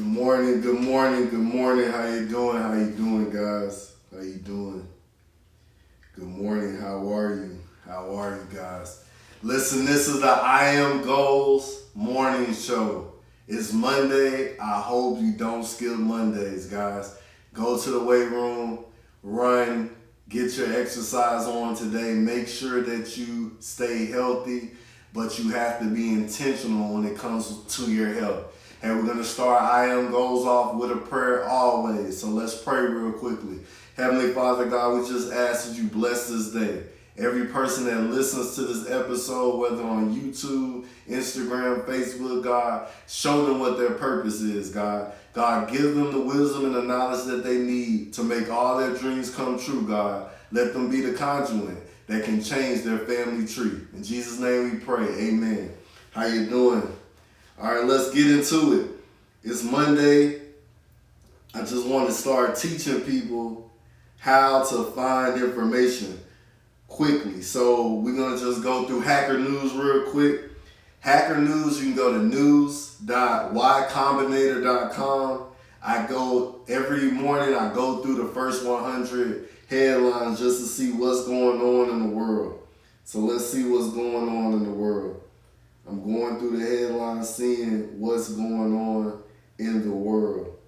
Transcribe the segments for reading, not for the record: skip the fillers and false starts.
Good morning, good morning, good morning. How you doing? How you doing, guys? How you doing? Good morning. How are you? How are you guys? Listen, this is the I Am Goals morning show. It's Monday. I hope you don't skip Mondays, guys. Go to the weight room, run, get your exercise on today. Make sure that you stay healthy, but you have to be intentional when it comes to your health. And we're going to start I Am Goals off with a prayer always. So let's pray real quickly. Heavenly Father, God, we just ask that you bless this day. Every person that listens to this episode, whether on YouTube, Instagram, Facebook, God, show them what their purpose is, God. God, give them the wisdom and the knowledge that they need to make all their dreams come true, God. Let them be the conduit that can change their family tree. In Jesus' name we pray, amen. How you doing? All right, let's get into it. It's Monday. I just want to start teaching people how to find information quickly. So we're going to just go through Hacker News real quick. Hacker News, you can go to news.ycombinator.com. Every morning, I go through the first 100 headlines just to see what's going on in the world. So let's see what's going on in the world. I'm going through the headlines, seeing what's going on in the world.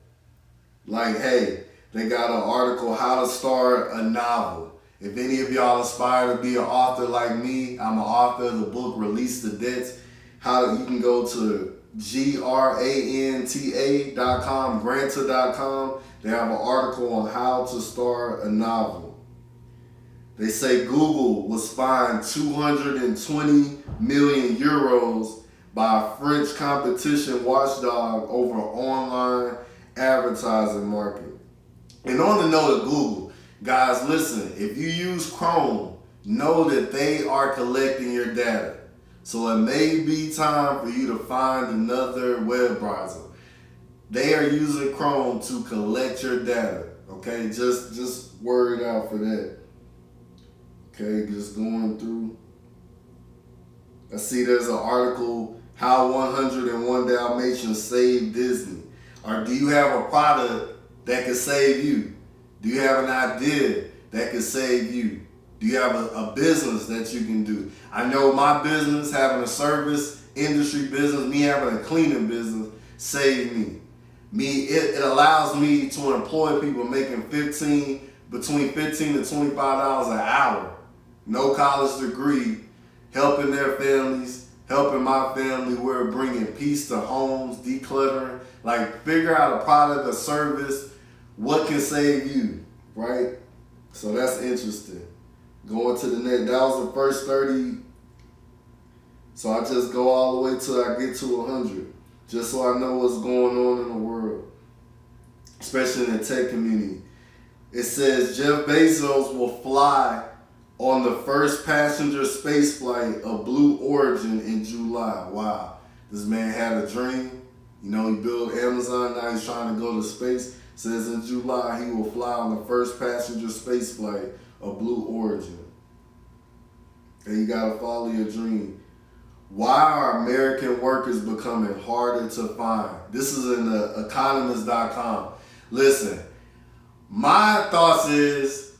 Like, hey, they got an article, how to start a novel. If any of y'all aspire to be an author like me, I'm an author of the book Release the Debts. You can go to granta.com, granta.com. They have an article on how to start a novel. They say Google was fined 220 million euros by a French competition watchdog over online advertising market. And on the note of Google, guys, listen, if you use Chrome, know that they are collecting your data. So it may be time for you to find another web browser. They are using Chrome to collect your data. Okay, just word out for that. Okay, just going through. I see there's an article, How 101 Dalmatians Saved Disney. Or do you have a product that can save you? Do you have an idea that can save you? Do you have a business that you can do? I know my business, having a service industry business, me having a cleaning business, saved me. It allows me to employ people making between $15 to $25 an hour. No college degree, helping their families, helping my family. We're bringing peace to homes, decluttering. Like, figure out a product or service, what can save you, right? So that's interesting. Going to the net, that was the first 30. So I just go all the way till I get to 100, just so I know what's going on in the world, especially in the tech community. It says Jeff Bezos will fly on the first passenger space flight of Blue Origin in July. Wow. This man had a dream. You know, he built Amazon. Now he's trying to go to space. Says in July he will fly on the first passenger space flight of Blue Origin. And you got to follow your dream. Why are American workers becoming harder to find? This is in the economist.com. Listen, my thoughts is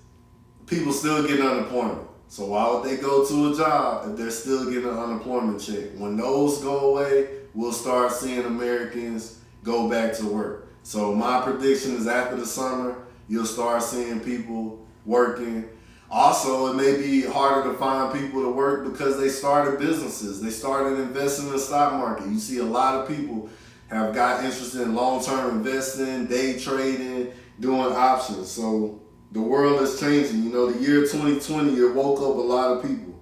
people still getting unemployment. So why would they go to a job if they're still getting an unemployment check? When those go away, we'll start seeing Americans go back to work. So my prediction is after the summer, you'll start seeing people working. Also, it may be harder to find people to work because they started businesses. They started investing in the stock market. You see a lot of people have got interested in long-term investing, day trading, doing options. So the world is changing. You know, the year 2020, it woke up a lot of people.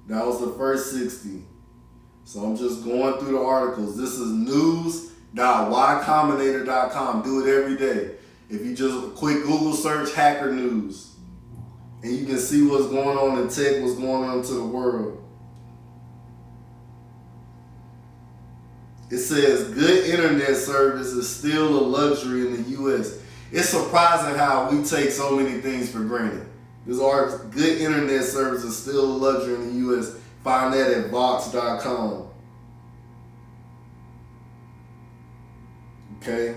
That was the first 60. So I'm just going through the articles. This is news.ycombinator.com. Do it every day. If you just quick Google search Hacker News, and you can see what's going on in tech, what's going on to the world. It says good internet service is still a luxury in the U.S. It's surprising how we take so many things for granted. This article, good internet service is still a luxury in the U.S. Find that at Vox.com. Okay?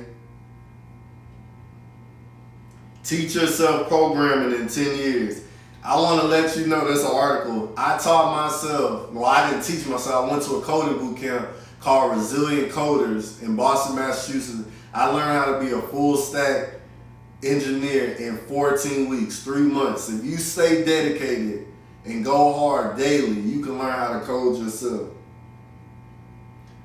Teach yourself programming in 10 years. I want to let you know that's an article. I taught myself, well, I didn't teach myself. I went to a coding boot camp called Resilient Coders in Boston, Massachusetts. I learned how to be a full stack engineer in 14 weeks, 3 months. If you stay dedicated and go hard daily, you can learn how to code yourself.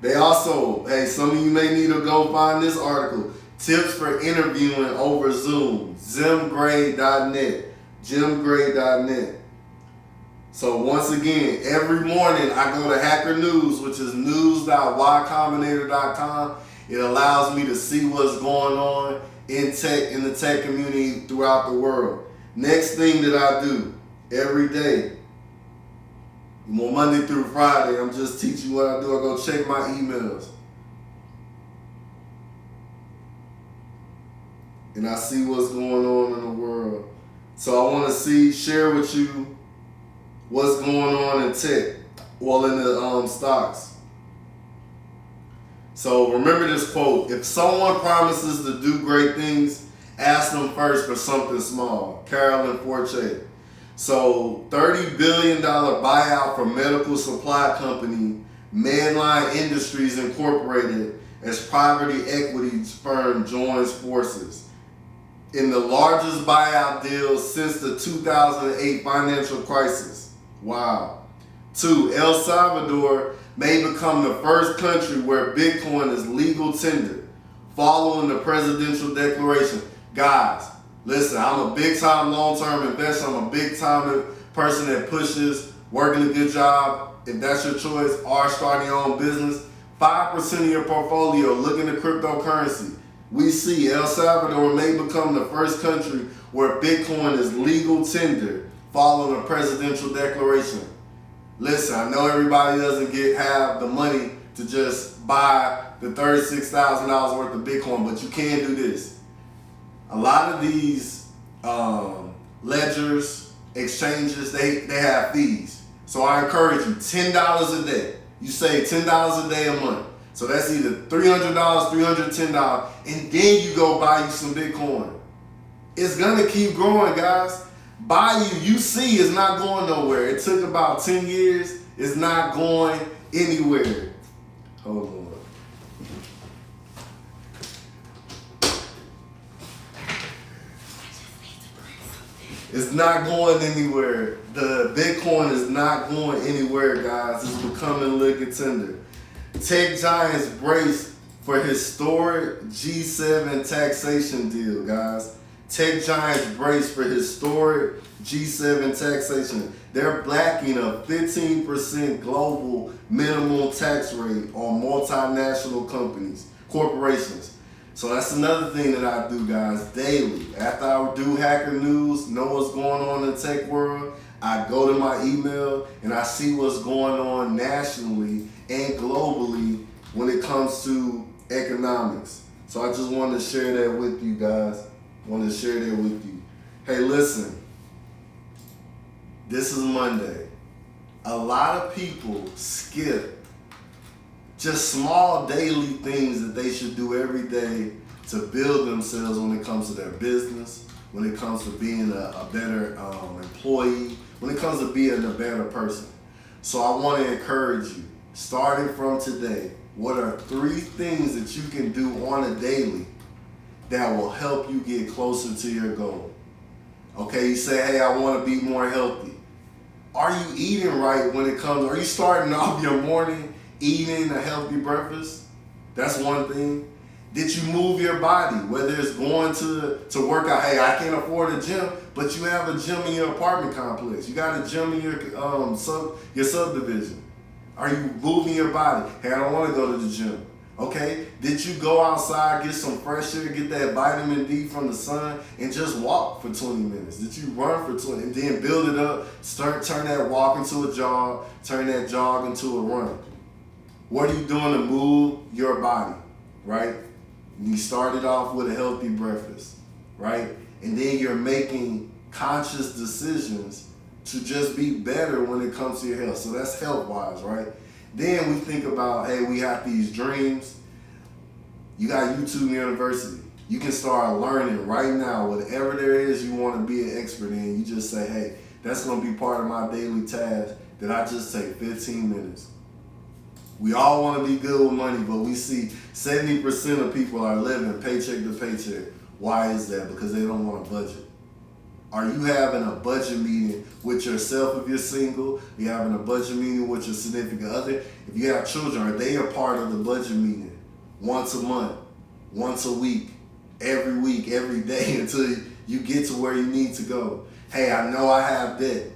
They also, hey, some of you may need to go find this article. Tips for interviewing over Zoom. Jimgray.net. Jimgray.net. So once again, every morning I go to Hacker News, which is news.ycombinator.com. It allows me to see what's going on in tech, in the tech community throughout the world. Next thing that I do every day, Monday through Friday, I'm just teaching what I do. I go check my emails. And I see what's going on in the world. So I want to share with you what's going on in tech, well, in the stocks. So remember this quote: if someone promises to do great things, ask them first for something small. Carolyn Forche. So $30 billion buyout for medical supply company Medline Industries Incorporated as private equity firm joins forces in the largest buyout deal since the 2008 financial crisis. Wow. 2, El Salvador may become the first country where Bitcoin is legal tender following the presidential declaration. Guys, listen, I'm a big time long-term investor. I'm a big time person that pushes working a good job, if that's your choice, or starting your own business. 5% of your portfolio look into cryptocurrency. We see El Salvador may become the first country where Bitcoin is legal tender following a presidential declaration. Listen, I know everybody doesn't have the money to just buy the $36,000 worth of Bitcoin, but you can do this. A lot of these ledgers, exchanges, they have fees. So I encourage you, $10 a day. You save $10 a day a month. So that's either $300, $310, and then you go buy you some Bitcoin. It's gonna keep growing, guys. You see it's not going nowhere. It took about 10 years. It's not going anywhere. Hold on. It's not going anywhere. The Bitcoin is not going anywhere, guys. It's becoming legal tender. Tech giants brace for historic G7 taxation deal, guys. Tech giants brace for historic G7 taxation. They're backing a 15% global minimum tax rate on multinational corporations. So that's another thing that I do, guys, daily. After I do Hacker News, know what's going on in the tech world, I go to my email and I see what's going on nationally and globally when it comes to economics. So I just wanted to share that with you guys. Hey, listen, this is Monday. A lot of people skip just small daily things that they should do every day to build themselves when it comes to their business, when it comes to being a better employee, when it comes to being a better person. So I want to encourage you, starting from today, what are 3 things that you can do on a daily that will help you get closer to your goal? Okay, you say, hey, I want to be more healthy. Are you eating right when it comes? Are you starting off your morning eating a healthy breakfast? That's one thing. Did you move your body? Whether it's going to work out. Hey, I can't afford a gym, but you have a gym in your apartment complex. You got a gym in your subdivision. Are you moving your body? Hey, I don't want to go to the gym. Okay? Did you go outside, get some fresh air, get that vitamin D from the sun, and just walk for 20 minutes? Did you run for 20 and then build it up, turn that walk into a jog, turn that jog into a run? What are you doing to move your body, right? You started off with a healthy breakfast, right? And then you're making conscious decisions to just be better when it comes to your health. So that's health-wise, right? Then we think about, hey, we have these dreams. You got YouTube University. You can start learning right now, whatever there is you want to be an expert in. You just say, hey, that's going to be part of my daily task that I just take 15 minutes. We all want to be good with money, but we see 70% of people are living paycheck to paycheck. Why is that? Because they don't want a budget. Are you having a budget meeting with yourself if you're single? Are you having a budget meeting with your significant other? If you have children, are they a part of the budget meeting? Once a month, once a week, every day until you get to where you need to go. Hey, I know I have debt.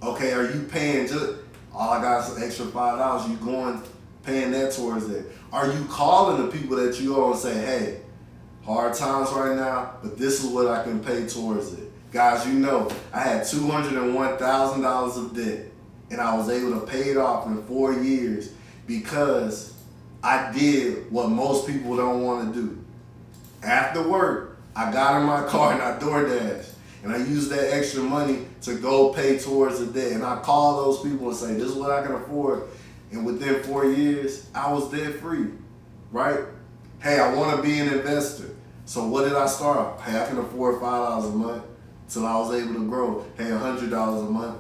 Okay, are you paying just, all I got is an extra $5, you going, paying that towards it? Are you calling the people that you owe and say, hey, hard times right now, but this is what I can pay towards it? Guys, you know, I had $201,000 of debt, and I was able to pay it off in 4 years because I did what most people don't want to do. After work, I got in my car and I DoorDashed, and I used that extra money to go pay towards the debt. And I call those people and say, this is what I can afford. And within 4 years, I was debt free, right? Hey, I want to be an investor. So what did I start? Hey, I can afford $5 a month till I was able to grow. Hey, $100 a month,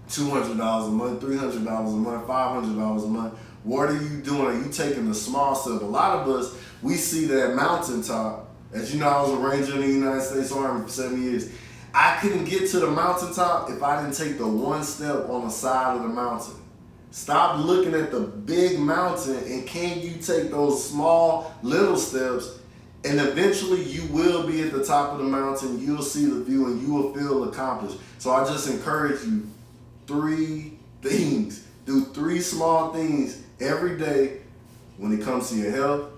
$200 a month, $300 a month, $500 a month. What are you doing? Are you taking the small step? A lot of us, we see that mountaintop. As you know, I was a Ranger in the United States Army for 7 years. I couldn't get to the mountaintop if I didn't take the one step on the side of the mountain. Stop looking at the big mountain, and can you take those small little steps, and eventually you will be at the top of the mountain. You'll see the view and you will feel accomplished. So I just encourage you, 3 things. Do 3 small things every day when it comes to your health,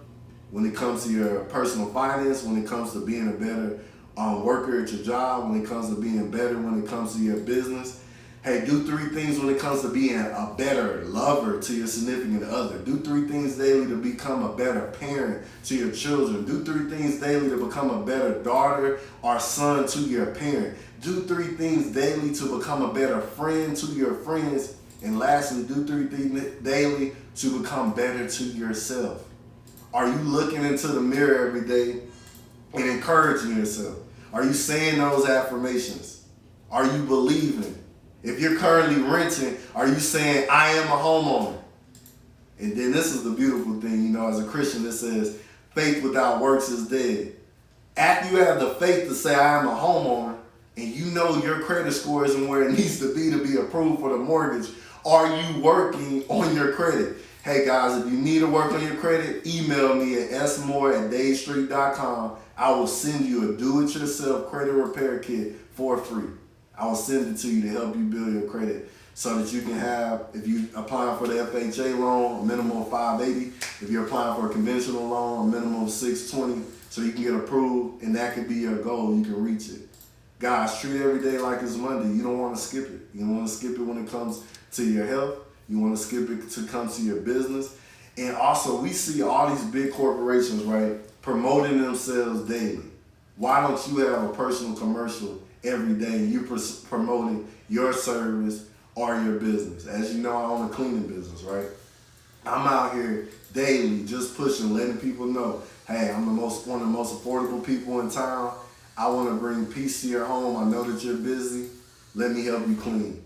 when it comes to your personal finance, when it comes to being a better worker at your job, when it comes to being better when it comes to your business. Hey, do 3 things when it comes to being a better lover to your significant other. Do 3 things daily to become a better parent to your children. Do 3 things daily to become a better daughter or son to your parent. Do 3 things daily to become a better friend to your friends. And lastly, do 3 things daily to become better to yourself. Are you looking into the mirror every day and encouraging yourself? Are you saying those affirmations? Are you believing? If you're currently renting, are you saying, I am a homeowner? And then this is the beautiful thing, you know, as a Christian, it says, faith without works is dead. After you have the faith to say, I am a homeowner, and you know your credit score isn't where it needs to be approved for the mortgage, are you working on your credit? Hey guys, if you need to work on your credit, email me at smore@davestreet.com. I will send you a do-it-yourself credit repair kit for free. I will send it to you to help you build your credit so that you can have, if you're applying for the FHA loan, a minimum of $580. If you're applying for a conventional loan, a minimum of $620, so you can get approved, and that could be your goal. You can reach it. Guys, treat every day like it's Monday. You don't want to skip it. You don't want to skip it when it comes to your health. You want to skip it to come to your business. And also, we see all these big corporations, right, promoting themselves daily. Why don't you have a personal commercial every day and you're promoting your service or your business? As you know, I own a cleaning business, right? I'm out here daily just pushing, letting people know, hey, I'm one of the most affordable people in town. I want to bring peace to your home. I know that you're busy. Let me help you clean.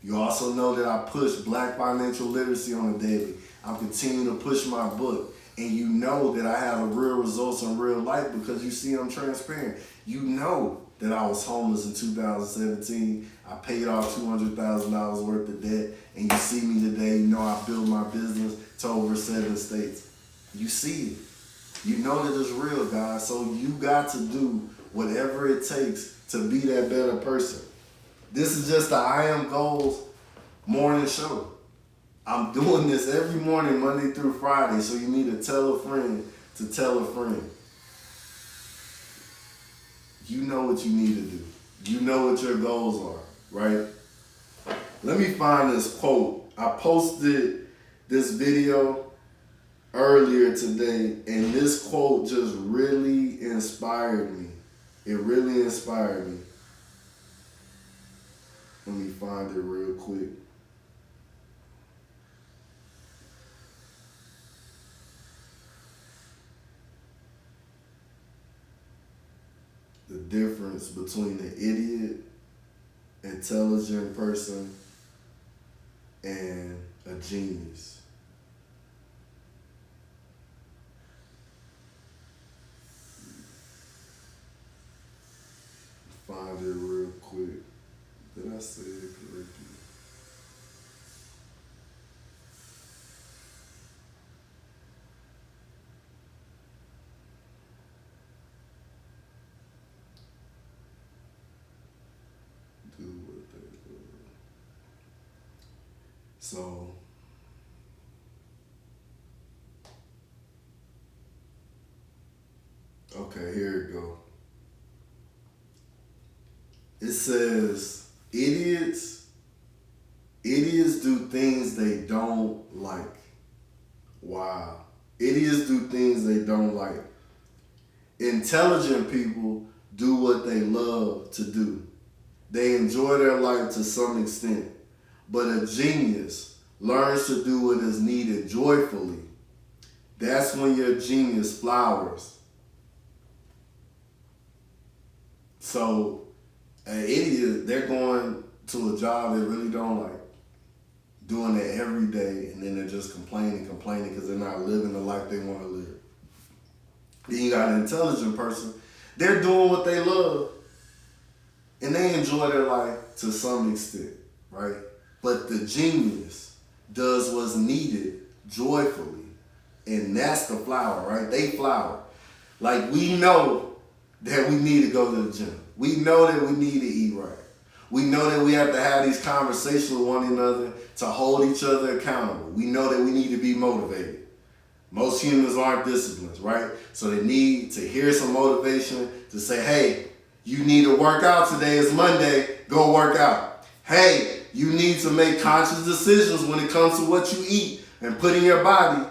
You also know that I push Black financial literacy on a daily. I'm continuing to push my book. And you know that I have real results in real life because you see I'm transparent. You know that I was homeless in 2017. I paid off $200,000 worth of debt. And you see me today. You know I built my business to over 7 states. You see it. You know that it's real, guys. So you got to do whatever it takes to be that better person. This is just the I Am Goals morning show. I'm doing this every morning, Monday through Friday, so you need to tell a friend to tell a friend. You know what you need to do. You know what your goals are, right? Let me find this quote. I posted this video earlier today, and this quote just really inspired me. It really inspired me. Let me find it real quick. difference between an idiot, intelligent person, and a genius? Find it real quick. Did I say it correctly? Do what they love. So, okay, here it go. It says idiots do things they don't like. Wow. Idiots do things they don't like. Intelligent people do what they love to do. They enjoy their life to some extent. But a genius learns to do what is needed joyfully. That's when your genius flowers. So, an idiot, they're going to a job they really don't like, doing it every day, and then they're just complaining because they're not living the life they want to live. Then you got an intelligent person, they're doing what they love, and they enjoy their life to some extent, right? But the genius does what's needed joyfully, and that's the flower, right? They flower. Like, we know that we need to go to the gym. We know that we need to eat right. We know that we have to have these conversations with one another to hold each other accountable. We know that we need to be motivated. Most humans aren't disciplined, right? So they need to hear some motivation to say, hey, you need to work out today. It's Monday. Go work out. Hey, you need to make conscious decisions when it comes to what you eat and put in your body.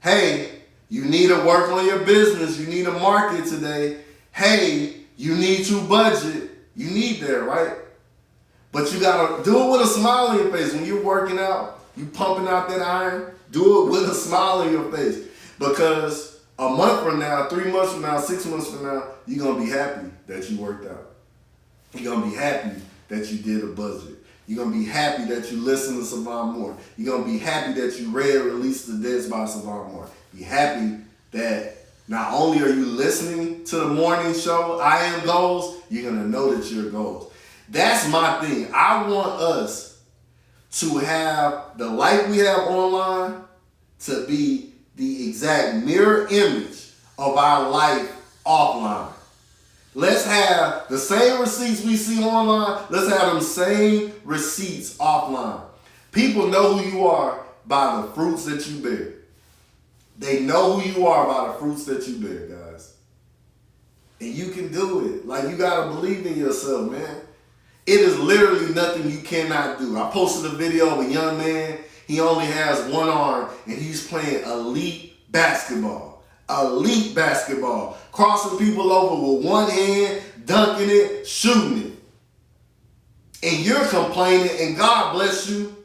Hey, you need to work on your business. You need to market today. Hey, you need to budget. You need that, right? But you gotta do it with a smile on your face. When you're working out, you pumping out that iron, do it with a smile on your face. Because a month from now, 3 months from now, 6 months from now, you're gonna be happy that you worked out. You're gonna be happy that you did a budget. You're gonna be happy that you listened to Savon Moore. You're gonna be happy that you read Release the Dead by Savon Moore. Be happy that not only are you listening to the morning show, I Am Goals, you're going to know that you're goals. That's my thing. I want us to have the life we have online to be the exact mirror image of our life offline. Let's have the same receipts we see online. Let's have them same receipts offline. People know who you are by the fruits that you bear. They know who you are by the fruits that you bear, guys. And you can do it. Like, you got to believe in yourself, man. It is literally nothing you cannot do. I posted a video of a young man. He only has one arm, and he's playing elite basketball. Elite basketball. Crossing people over with one hand, dunking it, shooting it. And you're complaining, and God bless you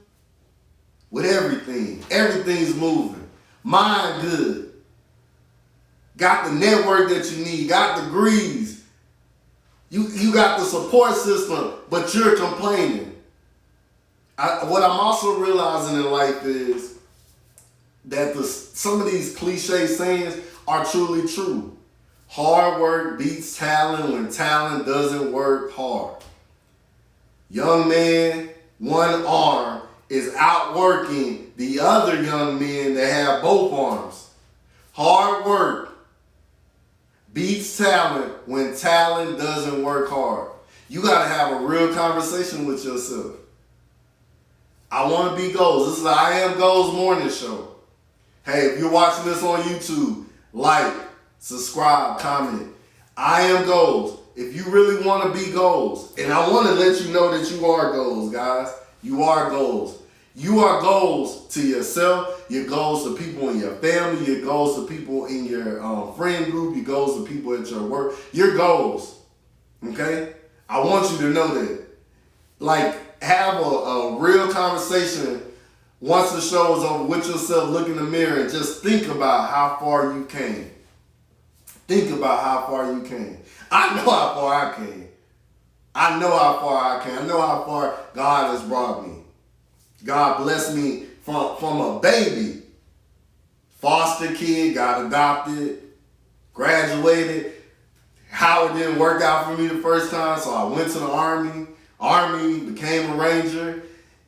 with everything. Everything's moving. Mind good. Got the network that you need. Got degrees. You got the support system, but you're complaining. What I'm also realizing in life is that some of these cliche sayings are truly true. Hard work beats talent when talent doesn't work hard. Young man, one arm is outworking the other young men that have both arms. Hard work beats talent when talent doesn't work hard. You got to have a real conversation with yourself. I want to be goals. This is the I Am Goals morning show. Hey, if you're watching this on YouTube, like, subscribe, comment. I Am Goals. If you really want to be goals, and I want to let you know that you are goals, guys. You are goals. You are goals to yourself, your goals to people in your family, your goals to people in your friend group, your goals to people at your work. Your goals, okay? I want you to know that. Like, have a real conversation once the show is over with yourself. Look in the mirror and just think about how far you came. Think about how far you came. I know how far I came. I know how far I can. I know how far God has brought me. God blessed me from a baby. Foster kid, got adopted, graduated. Howard didn't work out for me the first time, so I went to the Army, became a Ranger.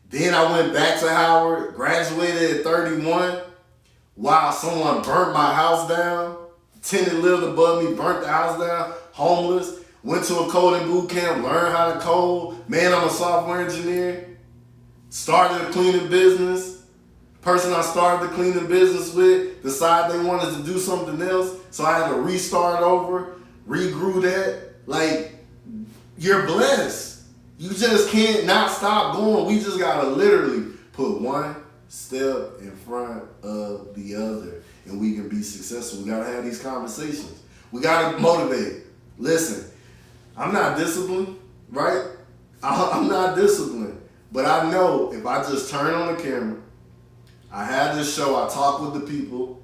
Then I went back to Howard, graduated at 31, while someone burnt my house down. Tenant lived above me, burnt the house down, homeless. Went to a coding boot camp, learned how to code. Man, I'm a software engineer. Started a cleaning business. Person I started the cleaning business with decided they wanted to do something else, so I had to restart over, regrew that. Like, you're blessed. You just can't not stop going. We just gotta literally put one step in front of the other, and we can be successful. We gotta have these conversations. We gotta motivate. Listen, I'm not disciplined, right? I'm not disciplined, but I know if I just turn on the camera, I have this show, I talk with the people.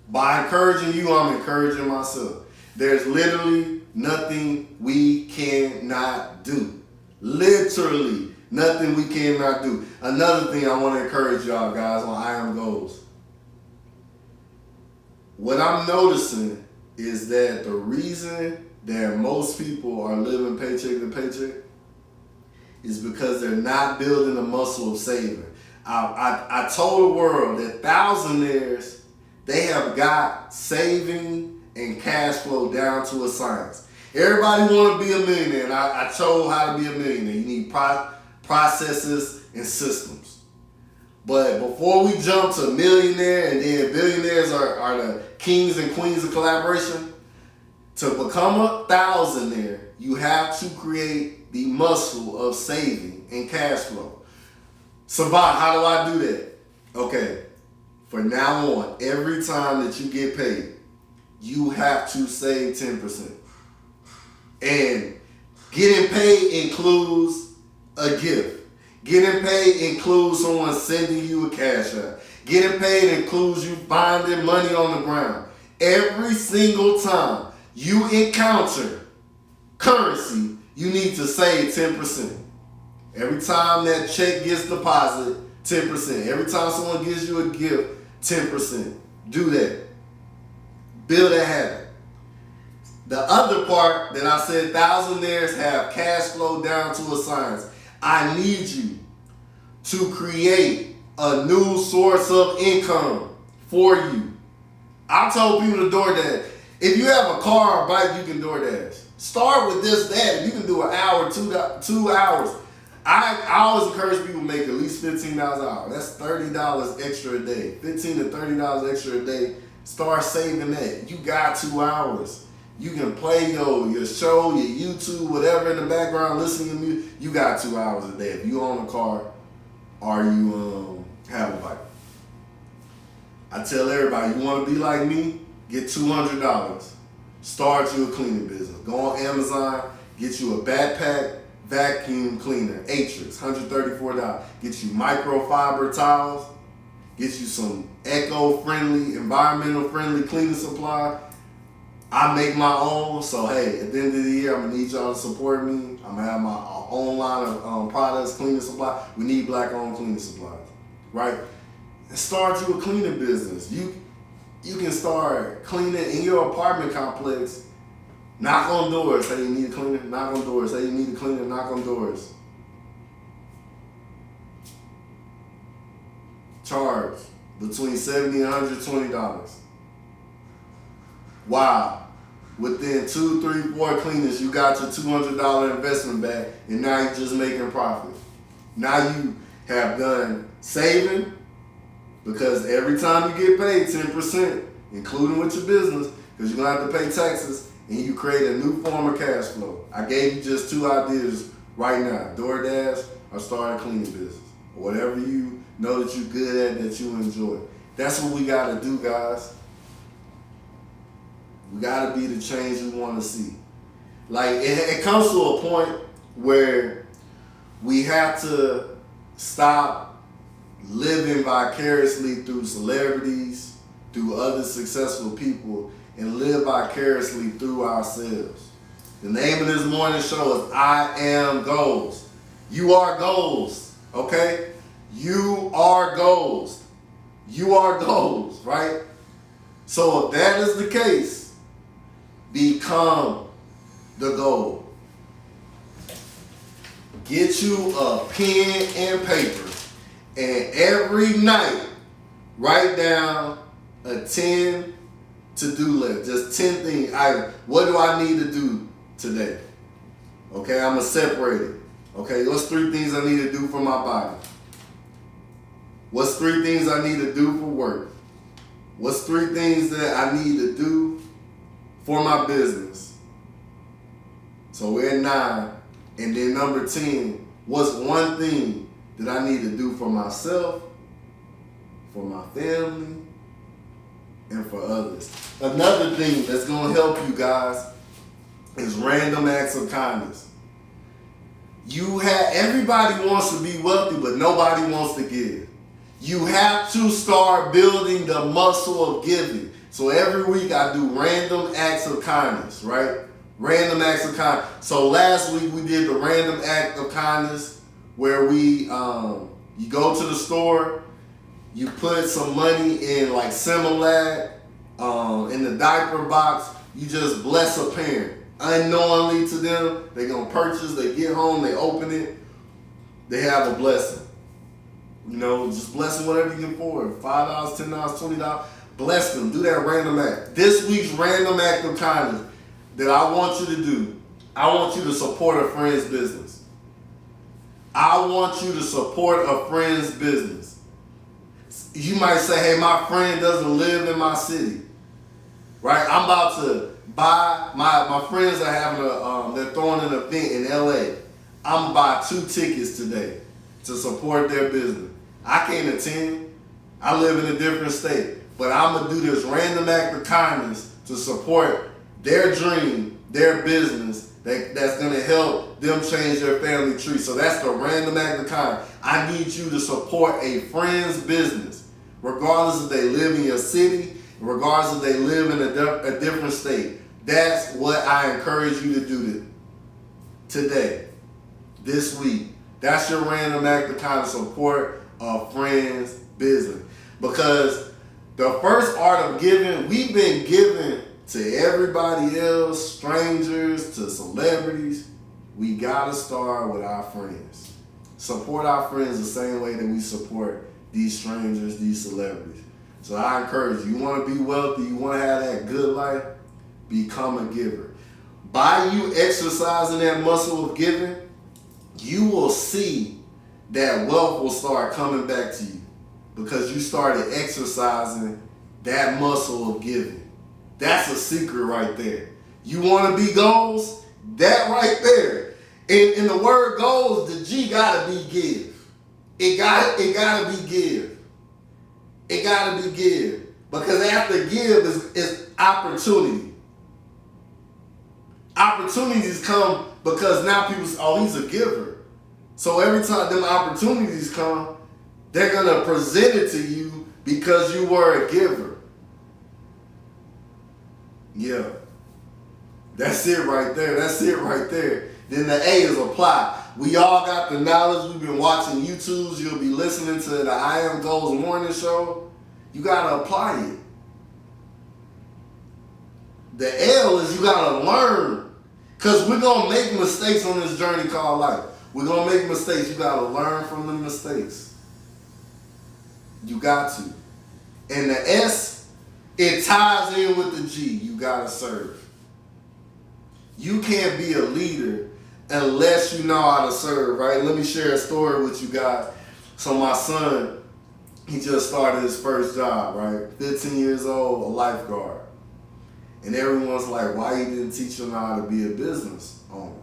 By encouraging you, I'm encouraging myself. There's literally nothing we cannot do. Literally nothing we cannot do. Another thing I want to encourage y'all guys on I Am Goals. What I'm noticing is that the reason that most people are living paycheck to paycheck is because they're not building the muscle of saving. I told the world that thousandaires, they have got saving and cash flow down to a science. Everybody want to be a millionaire, and I told how to be a millionaire. You need processes and systems. But before we jump to millionaire, and then billionaires are the kings and queens of collaboration, to become a thousandaire, you have to create the muscle of saving and cash flow. Savant, how do I do that? Okay, from now on, every time that you get paid, you have to save 10%. And getting paid includes a gift. Getting paid includes someone sending you a cash app. Getting paid includes you finding money on the ground. Every single time you encounter currency, you need to save 10%. Every time that check gets deposited, 10%. Every time someone gives you a gift, 10%. Do that. Build a habit. The other part that I said thousandaires have cash flow down to a science. I need you to create a new source of income for you. I told people to DoorDash. If you have a car or bike, you can DoorDash. Start with this, that. If you can do an hour, 2 hours. I always encourage people to make at least $15 an hour. That's $30 extra a day. $15 to $30 extra a day. Start saving that. You got 2 hours. You can play your show, your YouTube, whatever in the background, listening to music. You got 2 hours a day. If you own a car or you have a bike. I tell everybody, you want to be like me? Get $200. Start you a cleaning business. Go on Amazon, get you a backpack vacuum cleaner, Atrix, $134. Get you microfiber towels. Get you some eco-friendly, environmental-friendly cleaning supply. I make my own, so hey, at the end of the year, I'm gonna need y'all to support me. I'm gonna have my own line of products, cleaning supply. We need black-owned cleaning supplies, right? And start you a cleaning business. You can start cleaning in your apartment complex. Knock on doors, say you need a cleaner, knock on doors, say you need a cleaner, knock on doors. Charge between $70 and $120. Wow. Within 2, 3, 4 cleaners, you got your $200 investment back, and now you're just making profit. Now you have done saving, because every time you get paid 10%, including with your business, because you're going to have to pay taxes, and you create a new form of cash flow. I gave you just 2 ideas right now. DoorDash or start a cleaning business. Or whatever you know that you're good at, that you enjoy. That's what we got to do, guys. We got to be the change we want to see. Like, it comes to a point where we have to stop living vicariously through celebrities, through other successful people, and live vicariously through ourselves. The name of this morning show is I Am Goals. You are goals, okay? You are goals. You are goals, right? So if that is the case, become the goal. Get you a pen and paper, and every night write down a 10 to-do list. Just 10 things. What do I need to do today? Okay, I'm going to separate it. Okay, what's 3 things I need to do for my body? What's 3 things I need to do for work? What's 3 things that I need to do for my business? So we're at 9. And then number 10, what's 1 thing that I need to do for myself, for my family, and for others? Another thing that's going to help you guys is random acts of kindness. Everybody wants to be wealthy, but nobody wants to give. You have to start building the muscle of giving. So every week I do random acts of kindness, right? Random acts of kindness. So last week we did the random act of kindness where you go to the store, you put some money in like Similac, in the diaper box, you just bless a parent. Unknowingly to them, they're going to purchase, they get home, they open it, they have a blessing. You know, just bless them whatever you can afford. $5, $10, $20. Bless them. Do that random act. This week's random act of kindness that I want you to do, I want you to support a friend's business. I want you to support a friend's business. You might say, hey, my friend doesn't live in my city. Right? I'm about to buy, my friends are having they're throwing an event in LA. I'm gonna buy 2 tickets today to support their business. I can't attend. I live in a different state. But I'm gonna do this random act of kindness to support their dream, their business, that's gonna help them change their family tree. So that's the random act of kindness. I need you to support a friend's business, regardless if they live in your city, regardless if they live in a different state. That's what I encourage you to do today, this week. That's your random act of kindness, support a friend's business. Because the first art of giving, we've been giving to everybody else, strangers, to celebrities. We gotta start with our friends. Support our friends the same way that we support these strangers, these celebrities. So I encourage you, you wanna be wealthy, you wanna have that good life, become a giver. By you exercising that muscle of giving, you will see that wealth will start coming back to you because you started exercising that muscle of giving. That's a secret right there. You want to be goals? That right there. In the word goals, the G gotta be give. It gotta be give. It gotta be give. Because after give is opportunity. Opportunities come because now people say, oh, he's a giver. So every time them opportunities come, they're going to present it to you because you were a giver. Yeah. That's it right there. That's it right there. Then the A is apply. We all got the knowledge. We've been watching YouTubes. You'll be listening to the I Am Goals morning show. You got to apply it. The L is you got to learn. Because we're going to make mistakes on this journey called life. We're going to make mistakes. You got to learn from the mistakes. You got to. And the S, it ties in with the G. You got to serve. You can't be a leader unless you know how to serve, right? Let me share a story with you guys. So my son, he just started his first job, right? 15 years old, a lifeguard. And everyone's like, why you didn't teach him how to be a business owner?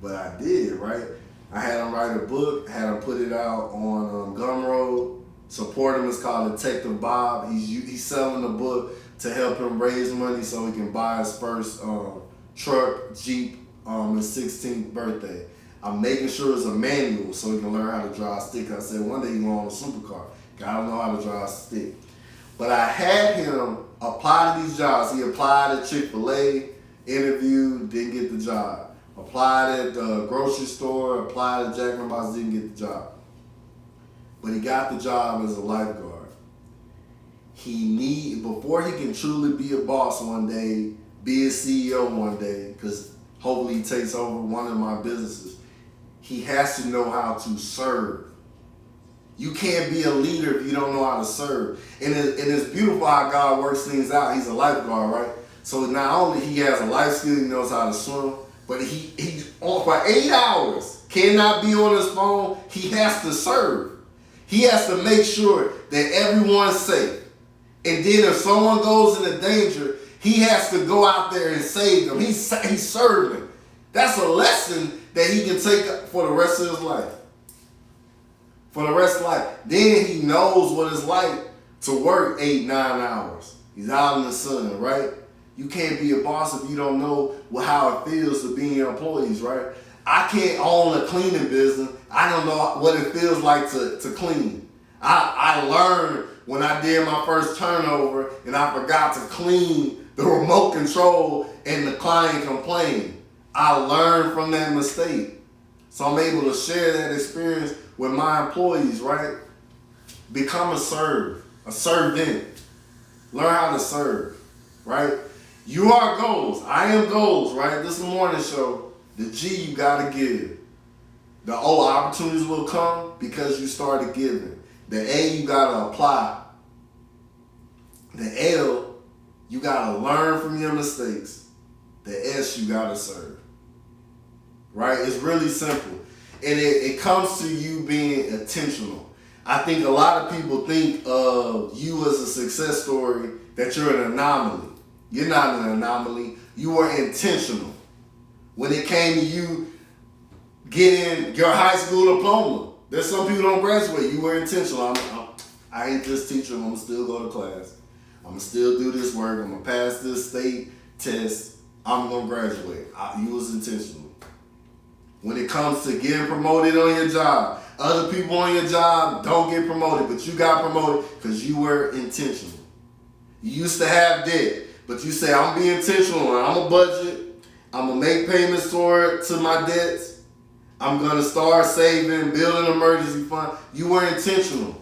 But I did, right? I had him write a book, had him put it out on Gumroad. Support him. It's called Detective Bob. He's selling the book to help him raise money so he can buy his first truck, Jeep, his 16th birthday. I'm making sure it's a manual so he can learn how to drive a stick. I said one day he's going on a supercar. Gotta know how to drive a stick. But I had him apply to these jobs. He applied at Chick-fil-A interviewed, didn't get the job. Applied at the grocery store, applied at Jack in the Box, didn't get the job. But he got the job as a lifeguard. Before he can truly be a boss one day, be a CEO one day, because hopefully he takes over one of my businesses, he has to know how to serve. You can't be a leader if you don't know how to serve. And it's beautiful how God works things out. He's a lifeguard, right? So not only he has a life skill, he knows how to swim, but he's on for 8 hours, cannot be on his phone. He has to serve. He has to make sure that everyone's safe. And then if someone goes into danger, he has to go out there and save them. He's serving. That's a lesson that he can take for the rest of his life. For the rest of life. Then he knows what it's like to work 8-9 hours. He's out in the sun, right? You can't be a boss if you don't know how it feels to be in your employees, right? I can't own a cleaning business. I don't know what it feels like to clean. I learned when I did my first turnover and I forgot to clean the remote control and the client complained. I learned from that mistake. So I'm able to share that experience with my employees, right? Become a servant. Learn how to serve, right? You are goals. I am goals, right? This is the morning show. The G you gotta give. The O, opportunities will come because you started giving. The A, you gotta apply. The L, you gotta learn from your mistakes. The S, you gotta serve. Right? It's really simple. And it comes to you being intentional. I think a lot of people think of you as a success story, that you're an anomaly. You're not an anomaly. You were intentional. When it came to you getting your high school diploma, there's some people don't graduate. You were intentional. I ain't this teacher. I'm going to still go to class. I'm going to still do this work. I'm going to pass this state test. I'm going to graduate. You was intentional. When it comes to getting promoted on your job, other people on your job don't get promoted, but you got promoted because you were intentional. You used to have debt, but you say, I'm being intentional. I'm going to budget. I'm going to make payments to my debts. I'm going to start saving, build an emergency fund. You were intentional.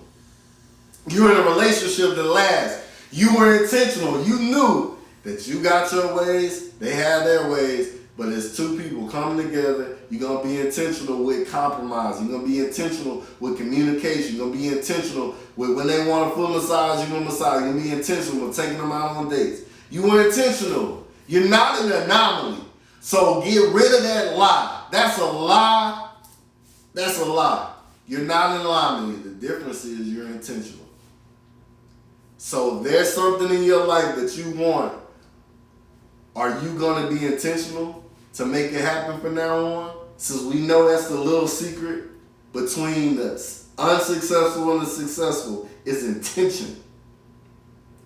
You're in a relationship that lasts. You were intentional. You knew that you got your ways, they have their ways, but it's two people coming together. You're going to be intentional with compromise. You're going to be intentional with communication. You're going to be intentional with when they want a full massage, you're going to massage. You're going to be intentional with taking them out on dates. You were intentional. You're not an anomaly. So get rid of that lie. That's a lie. That's a lie. You're not an anomaly. The difference is you're intentional. So if there's something in your life that you want, are you going to be intentional to make it happen from now on? Since we know that's the little secret between the unsuccessful and the successful is intention.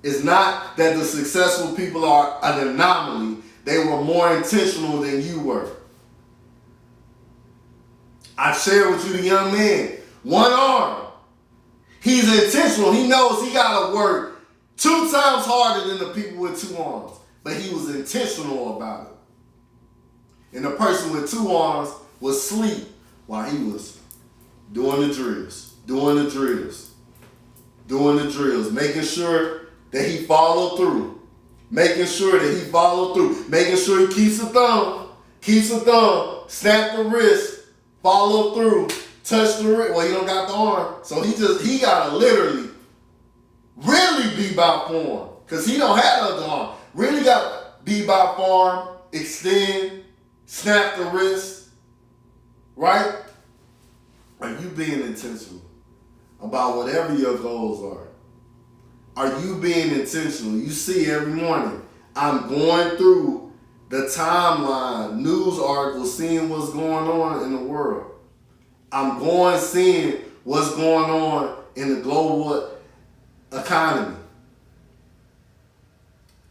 It's not that the successful people are an anomaly. They were more intentional than you were. I shared with you the young man, one arm. He's intentional. He knows he got to work 2 times harder than the people with 2 arms. But he was intentional about it. And the person with 2 arms was asleep while he was doing the drills, making sure that he followed through, making sure he keeps the thumb, snap the wrist, follow through, touch the wrist. Well, he don't got the arm, so he gotta literally, really be by form, because he don't have the other arm. Really got be by form, extend, snap the wrist, right? Are you being intentional about whatever your goals are? Are you being intentional? You see every morning, I'm going through the timeline, news articles, seeing what's going on in the world. I'm seeing what's going on in the global economy.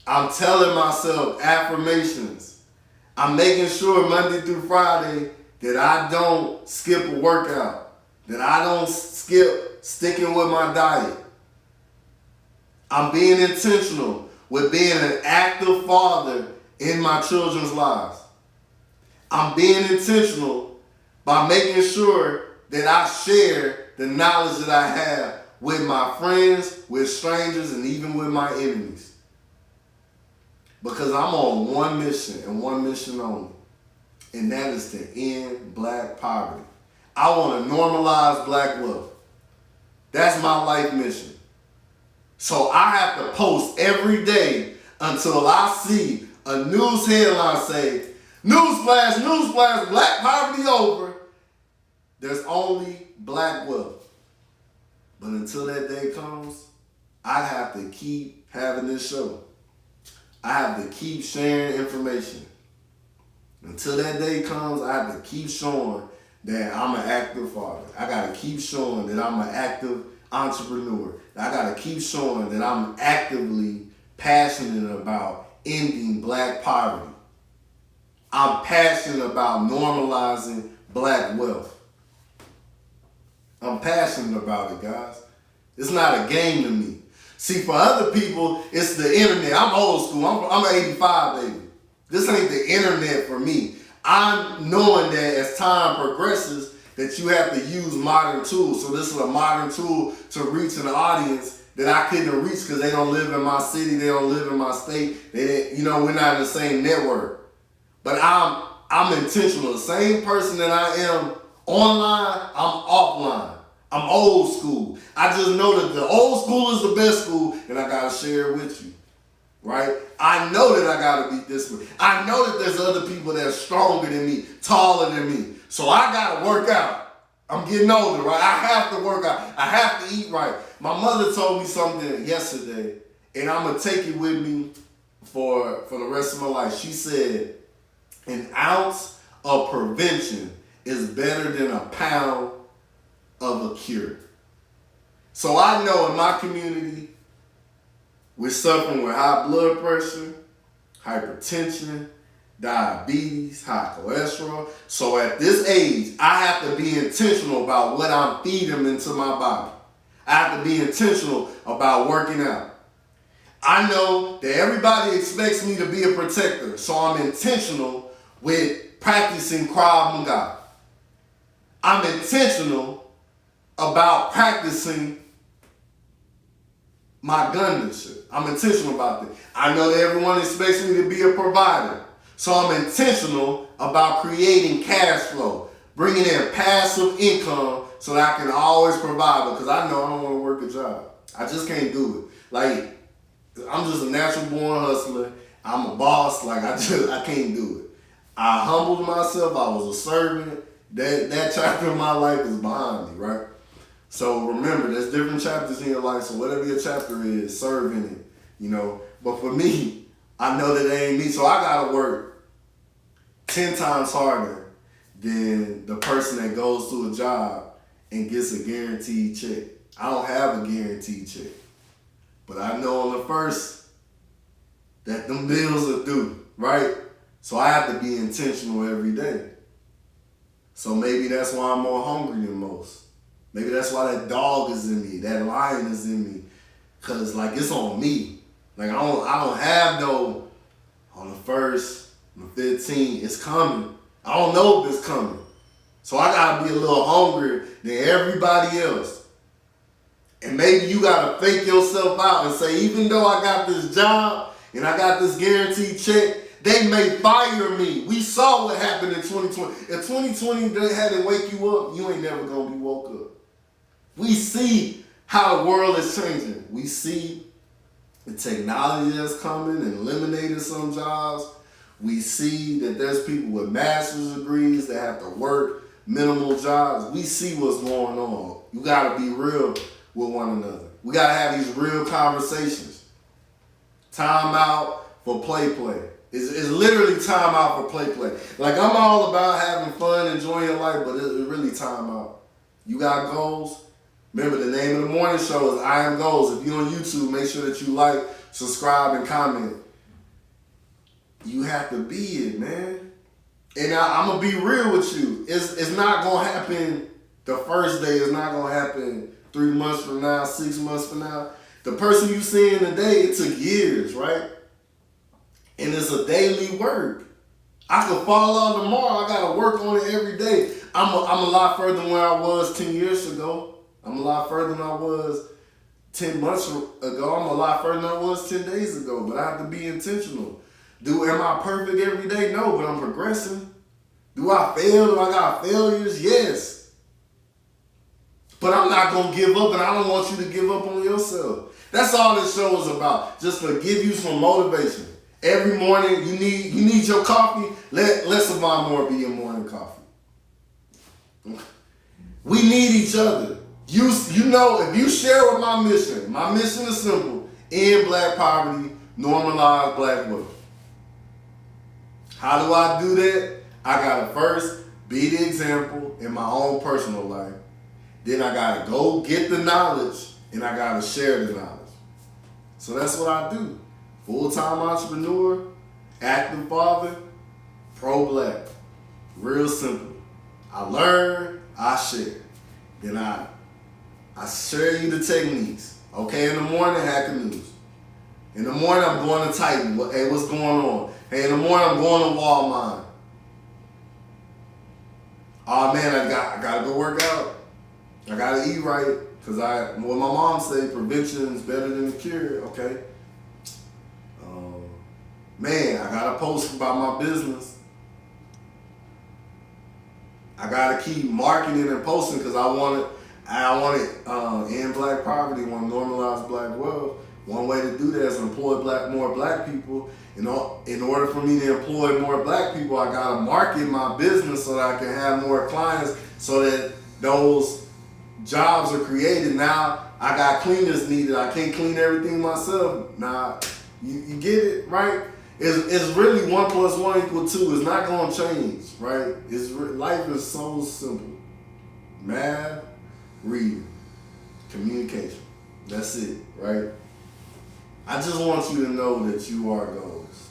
I'm telling myself affirmations. I'm making sure Monday through Friday that I don't skip a workout, that I don't skip sticking with my diet. I'm being intentional with being an active father in my children's lives. I'm being intentional by making sure that I share the knowledge that I have with my friends, with strangers, and even with my enemies. Because I'm on one mission and one mission only, and that is to end black poverty. I want to normalize black wealth. That's my life mission. So I have to post every day until I see a news headline say, newsflash, newsflash, black poverty over. There's only black wealth. But until that day comes, I have to keep having this show. I have to keep sharing information. Until that day comes, I have to keep showing that I'm an active father. I got to keep showing that I'm an active entrepreneur. I got to keep showing that I'm actively passionate about ending black poverty. I'm passionate about normalizing black wealth. I'm passionate about it, guys. It's not a game to me. See, for other people, it's the internet. I'm old school. I'm an 85 baby. This ain't the internet for me. I'm knowing that as time progresses, that you have to use modern tools. So this is a modern tool to reach an audience that I couldn't reach because they don't live in my city, they don't live in my state. We're not in the same network. But I'm intentional. The same person that I am online, I'm offline. I'm old school. I just know that the old school is the best school, and I gotta share it with you. Right? I know that I gotta be this way. I know that there's other people that are stronger than me, taller than me. So I gotta work out. I'm getting older, right? I have to work out. I have to eat right. My mother told me something yesterday, and I'm gonna take it with me for the rest of my life. She said, an ounce of prevention is better than a pound of a cure. So I know in my community, we're suffering with high blood pressure, hypertension, diabetes, high cholesterol. So at this age, I have to be intentional about what I'm feeding into my body. I have to be intentional about working out. I know that everybody expects me to be a protector, so I'm intentional with practicing Krav Maga. I'm intentional about practicing my gunmanship. I'm intentional about that. I know that everyone expects me to be a provider. So I'm intentional about creating cash flow, bringing in passive income so that I can always provide, because I know I don't want to work a job. I just can't do it. Like, I'm just a natural born hustler. I'm a boss. Like, I can't do it. I humbled myself. I was a servant. That chapter of my life is behind me, right? So remember, there's different chapters in your life. So whatever your chapter is, serve in it, But for me, I know that ain't me. So I got to work 10 times harder than the person that goes to a job and gets a guaranteed check. I don't have a guaranteed check. But I know on the first that them bills are due, right? So I have to be intentional every day. So maybe that's why I'm more hungry than most. Maybe that's why that dog is in me, that lion is in me. Cause like it's on me. Like I don't have no on the 1st, on the 15th, it's coming. I don't know if it's coming. So I gotta be a little hungrier than everybody else. And maybe you gotta fake yourself out and say, even though I got this job and I got this guaranteed check, they may fire me. We saw what happened in 2020. If 2020 they had to wake you up, you ain't never gonna be woke up. We see how the world is changing. We see the technology that's coming and eliminating some jobs. We see that there's people with master's degrees that have to work minimal jobs. We see what's going on. You gotta be real with one another. We gotta have these real conversations. Time out for play. It's literally time out for play. Like I'm all about having fun, enjoying your life, but it's really time out. You got goals? Remember, the name of the morning show is I Am Goals. If you're on YouTube, make sure that you like, subscribe, and comment. You have to be it, man. And I'm going to be real with you. It's not going to happen the first day. It's not going to happen 3 months from now, 6 months from now. The person you seeing today, it took years, right? And it's a daily work. I could fall out tomorrow. I gotta work on it every day. I'm a lot further than where I was 10 years ago. I'm a lot further than I was 10 months ago. I'm a lot further than I was 10 days ago. But I have to be intentional. Am I perfect every day? No, but I'm progressing. Do I fail? Do I got failures? Yes. But I'm not gonna give up, and I don't want you to give up on yourself. That's all this show is about. Just to give you some motivation. Every morning you need your coffee. Let Savon Moore be your morning coffee. We need each other. You know, if you share with my mission is simple: end black poverty, normalize black wealth. How do I do that? I gotta first be the example in my own personal life. Then I gotta go get the knowledge, and I gotta share the knowledge. So that's what I do. Full-time entrepreneur, active father, pro-black. Real simple. I learn, I share. Then I share you the techniques. Okay, in the morning, Hacker News. In the morning, I'm going to Titan. Hey, what's going on? Hey, in the morning, I'm going to Walmart. Oh man, I gotta go work out. I gotta eat right. Cause what my mom say, prevention is better than the cure. Okay. Man, I gotta post about my business. I gotta keep marketing and posting because I want it end black poverty. Want to normalize black wealth. One way to do that is employ more black people. In order for me to employ more black people, I gotta market my business so that I can have more clients, so that those jobs are created. Now I got cleaners needed. I can't clean everything myself. Now you get it, right? It's really 1 + 1 = 2. It's not gonna change, right? Life is so simple. Math, reading, communication. That's it, right? I just want you to know that you are goals.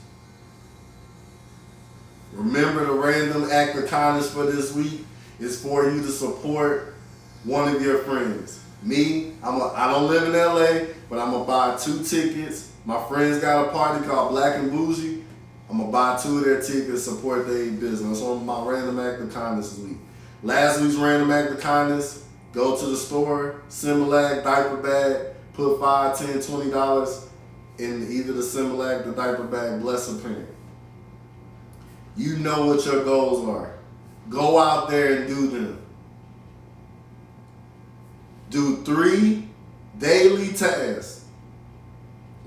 Remember, the random act of kindness for this week is for you to support one of your friends. Me, I don't live in LA, but I'm gonna buy 2 tickets. My friends got a party called Black and Bougie. I'm gonna buy 2 of their tickets, support their business. On my random act of kindness this week. Last week's random act of kindness: go to the store, Similac diaper bag, put $5, $10, $20 in either the Similac, the diaper bag. Bless a parent. You know what your goals are. Go out there and do them. Do 3 daily tasks.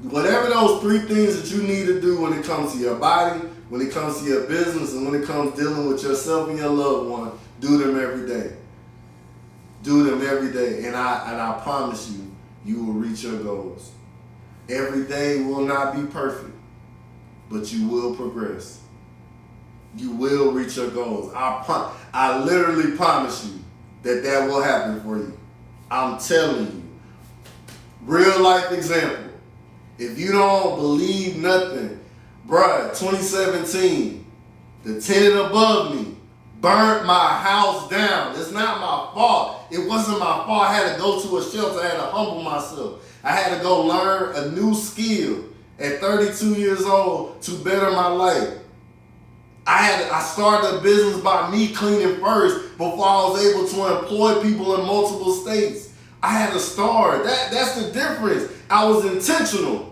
Whatever those 3 things that you need to do when it comes to your body, when it comes to your business, and when it comes dealing with yourself and your loved one, do them every day. Do them every day. And I promise you, you will reach your goals. Every day will not be perfect, but you will progress. You will reach your goals. I literally promise you that will happen for you. I'm telling you. Real life example. If you don't believe nothing, bruh, 2017, the tenant above me burnt my house down. It's not my fault. It wasn't my fault. I had to go to a shelter. I had to humble myself. I had to go learn a new skill at 32 years old to better my life. I started a business by me cleaning first before I was able to employ people in multiple states. I had to start. That's the difference. I was intentional.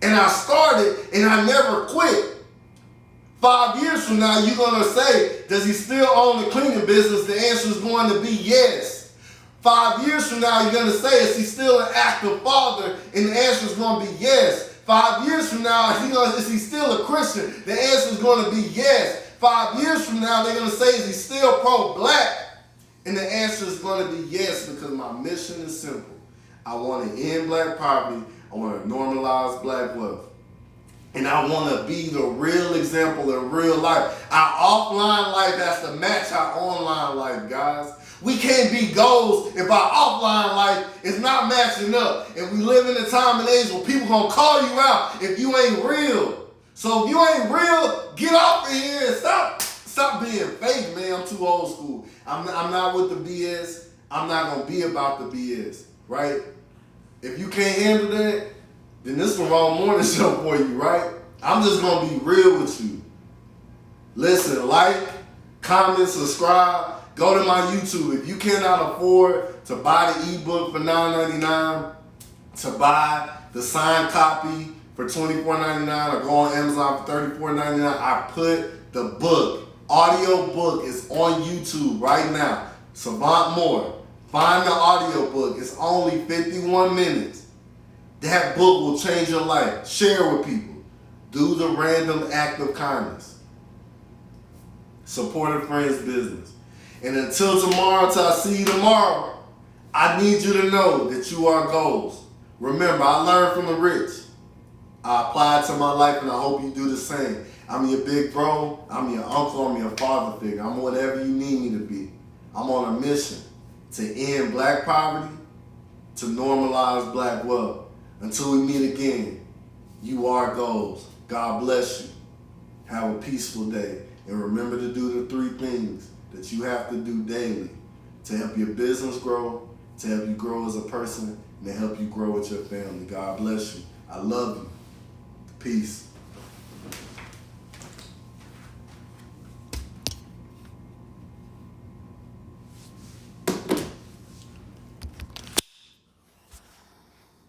And I started, and I never quit. 5 years from now, you're going to say, does he still own the cleaning business? The answer is going to be yes. 5 years from now, you're going to say, is he still an active father? And the answer is going to be yes. 5 years from now, is he still a Christian? The answer is going to be yes. 5 years from now, they're going to say, is he still pro-black? And the answer is going to be yes, because my mission is simple. I want to end black poverty. I want to normalize black wealth. And I want to be the real example in real life. Our offline life has to match our online life, guys. We can't be goals if our offline life is not matching up. And we live in a time and age where people going to call you out if you ain't real. So if you ain't real, get off of here and stop being fake, man. I'm too old school. I'm not with the BS. I'm not going to be about the BS, right? If you can't handle that, then this is the wrong morning show for you, right? I'm just gonna be real with you. Listen, like, comment, subscribe. Go to my YouTube. If you cannot afford to buy the ebook for $9.99, to buy the signed copy for $24.99, or go on Amazon for $34.99, I put the book, audio book, is on YouTube right now. Savant Moore. Find the audio book. It's only 51 minutes. That book will change your life. Share it with people. Do the random act of kindness. Support a friend's business. And until tomorrow, till I see you tomorrow, I need you to know that you are goals. Remember, I learned from the rich. I apply it to my life, and I hope you do the same. I'm your big bro. I'm your uncle. I'm your father figure. I'm whatever you need me to be. I'm on a mission to end black poverty, to normalize black wealth. Until we meet again, you are goals. God bless you. Have a peaceful day. And remember to do the 3 things that you have to do daily to help your business grow, to help you grow as a person, and to help you grow with your family. God bless you. I love you. Peace.